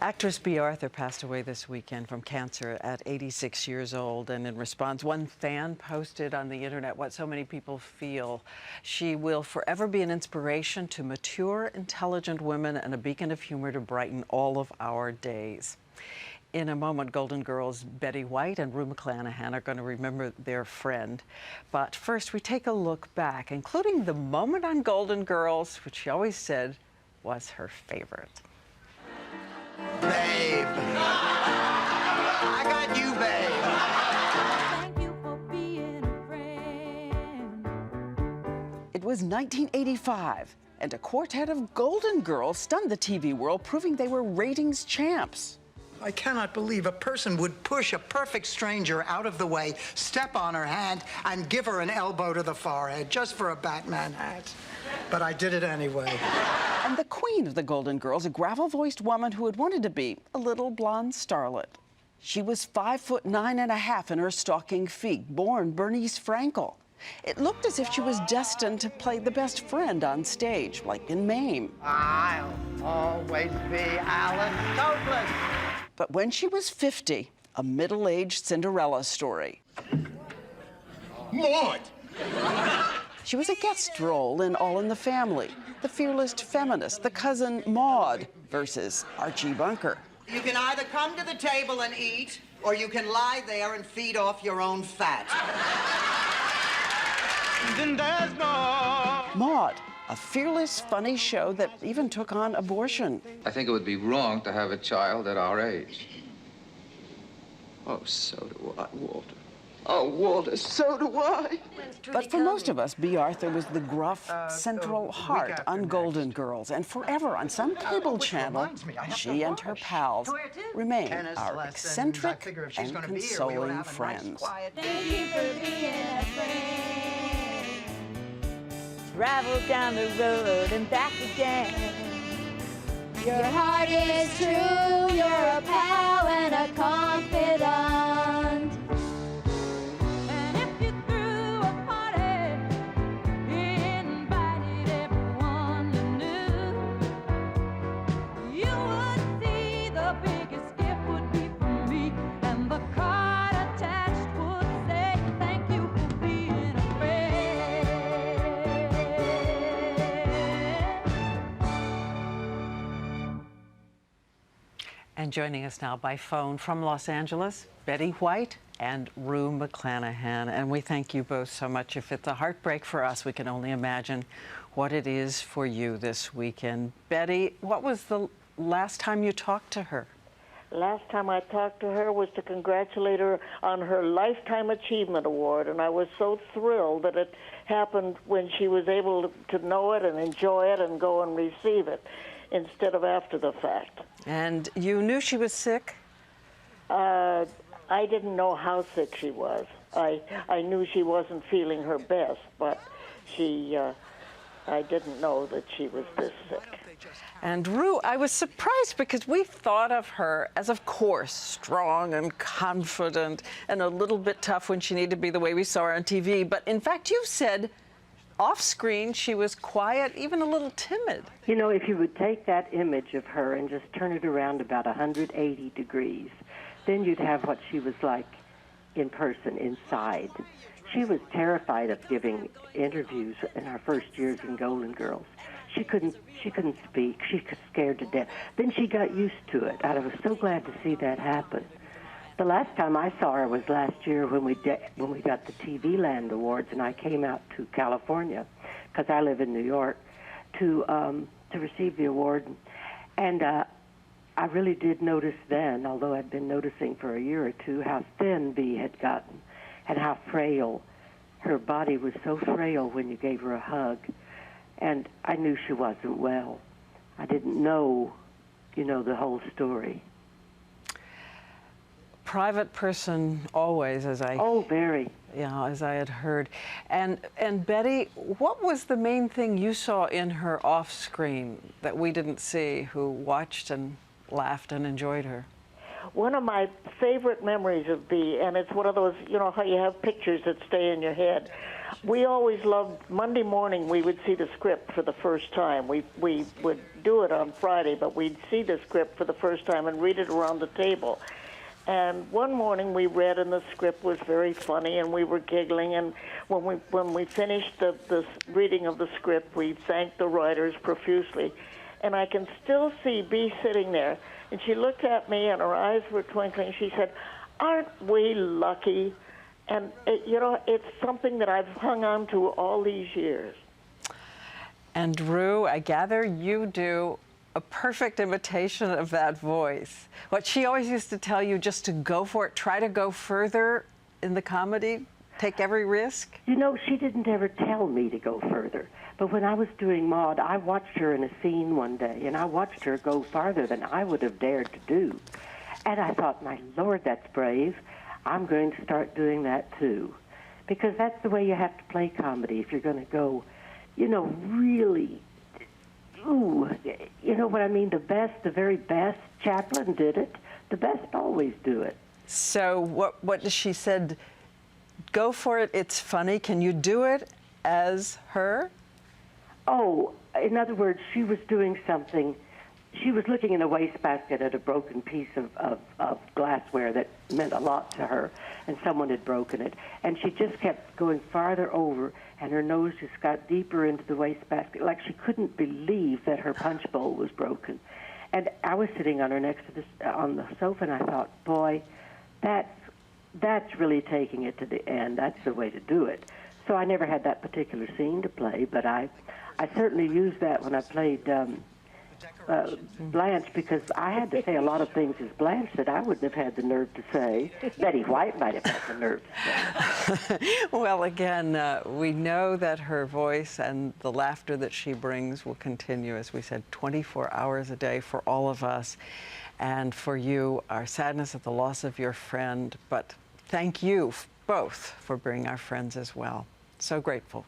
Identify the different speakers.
Speaker 1: Actress Bea Arthur passed away this weekend from cancer at 86 years old, and in response, one fan posted on the internet what so many people feel. She will forever be an inspiration to mature, intelligent women and a beacon of humor to brighten all of our days. In a moment, Golden Girls Betty White and Rue McClanahan are going to remember their friend. But first, we take a look back, including the moment on Golden Girls, which she always said was her favorite.
Speaker 2: Babe. I got you, babe.
Speaker 3: Thank you for being a friend.
Speaker 1: It was 1985, and a quartet of Golden Girls stunned the TV world, proving they were ratings champs.
Speaker 2: I cannot believe a person would push a perfect stranger out of the way, step on her hand, and give her an elbow to the forehead just for a Batman hat. But I did it anyway.
Speaker 1: And the queen of the Golden Girls, a gravel-voiced woman who had wanted to be a little blonde starlet. She was 5'9.5" in her stocking feet, born Bernice Frankel. It looked as if she was destined to play the best friend on stage, like in Mame.
Speaker 2: I'll always be Alan Topless.
Speaker 1: But when she was 50, a middle-aged Cinderella story.
Speaker 4: Maud!
Speaker 1: She was a guest role in All in the Family, the fearless feminist, the cousin Maud versus Archie Bunker.
Speaker 5: You can either come to the table and eat, or you can lie there and feed off your own fat.
Speaker 2: Then there's no...
Speaker 1: Maud, a fearless, funny show that even took on abortion.
Speaker 6: I think it would be wrong to have a child at our age. Oh, so do I, Walter. Oh, Walter, so do I.
Speaker 1: But for most of us, Bea Arthur was the gruff, central heart on Golden Girls, and forever on some cable channel, she and her pals remain our eccentric and consoling friends.
Speaker 3: Thank you for being a friend.
Speaker 7: Travel down the road and back again.
Speaker 3: Your heart is true, you're a pal and a confidant.
Speaker 7: And if you threw a party, invited everyone you knew, you would see the biggest gift would be from me, and the card attached would say, thank you for being a friend.
Speaker 1: And joining us now by phone from Los Angeles, Betty White and Rue McClanahan. And we thank you both so much. If it's a heartbreak for us, we can only imagine what it is for you this weekend. Betty, what was the last time you talked to her?
Speaker 8: Last time I talked to her was to congratulate her on her Lifetime Achievement Award, and I was so thrilled that it happened when she was able to know it and enjoy it and go and receive it instead of after the fact.
Speaker 1: And you knew she was sick?
Speaker 8: I didn't know how sick she was. I knew she wasn't feeling her best, but I didn't know that she was this sick.
Speaker 1: And Rue, I was surprised because we thought of her as, of course, strong and confident and a little bit tough when she needed to be the way we saw her on TV. But in fact, you said off-screen she was quiet, even a little timid.
Speaker 9: You know, if you would take that image of her and just turn it around about 180 degrees, then you'd have what she was like in person, inside. She was terrified of giving interviews in our first years in Golden Girls. She couldn't speak. She was scared to death. Then she got used to it. I was so glad to see that happen. The last time I saw her was last year when we got the TV Land Awards, and I came out to California because I live in New York to receive the award. And I really did notice then, although I'd been noticing for a year or two, how thin Bea had gotten and how frail. Her body was so frail when you gave her a hug. And I knew she wasn't well. I didn't know, the whole story.
Speaker 1: Private person always, as I...
Speaker 9: Oh, very.
Speaker 1: Yeah, as I had heard. And Betty, what was the main thing you saw in her off-screen that we didn't see, who watched and laughed and enjoyed her?
Speaker 8: one of my favorite memories of Bea, and it's one of those, you know, how you have pictures that stay in your head. We always loved, Monday morning we would see the script for the first time. We would do it on Friday, but we'd see the script for the first time and read it around the table. And one morning we read, and the script was very funny, and we were giggling. And when we finished the reading of the script, we thanked the writers profusely. And I can still see Bea sitting there, and she looked at me, and her eyes were twinkling. She said, "Aren't we lucky?" And you know, it's something that I've hung on to all these years.
Speaker 1: And Rue, I gather you do a perfect imitation of that voice. What she always used to tell you, just to go for it, try to go further in the comedy, take every risk.
Speaker 9: You know, she didn't ever tell me to go further. But when I was doing Maude, I watched her in a scene one day, and I watched her go farther than I would have dared to do. And I thought, my Lord, that's brave. I'm going to start doing that too. Because that's the way you have to play comedy if you're going to go, you know, really, ooh, you know what I mean? The best, the very best. Chaplin did it. The best always do it.
Speaker 1: So what she said, go for it, it's funny. Can you do it as her?
Speaker 9: Oh, in other words, she was doing something. She was looking in a wastebasket at a broken piece of glassware that meant a lot to her, and someone had broken it. And she just kept going farther over, and her nose just got deeper into the wastebasket, like she couldn't believe that her punch bowl was broken. And I was sitting on her next to on the sofa, and I thought, boy, that's really taking it to the end. That's the way to do it. So I never had that particular scene to play, but I certainly used that when I played Blanche, because I had to say a lot of things as Blanche that I wouldn't have had the nerve to say. Betty White might have had the nerve to say.
Speaker 1: Well, again, we know that her voice and the laughter that she brings will continue, as we said, 24 hours a day for all of us. And for you, our sadness at the loss of your friend, but thank you both for being our friends as well. So grateful.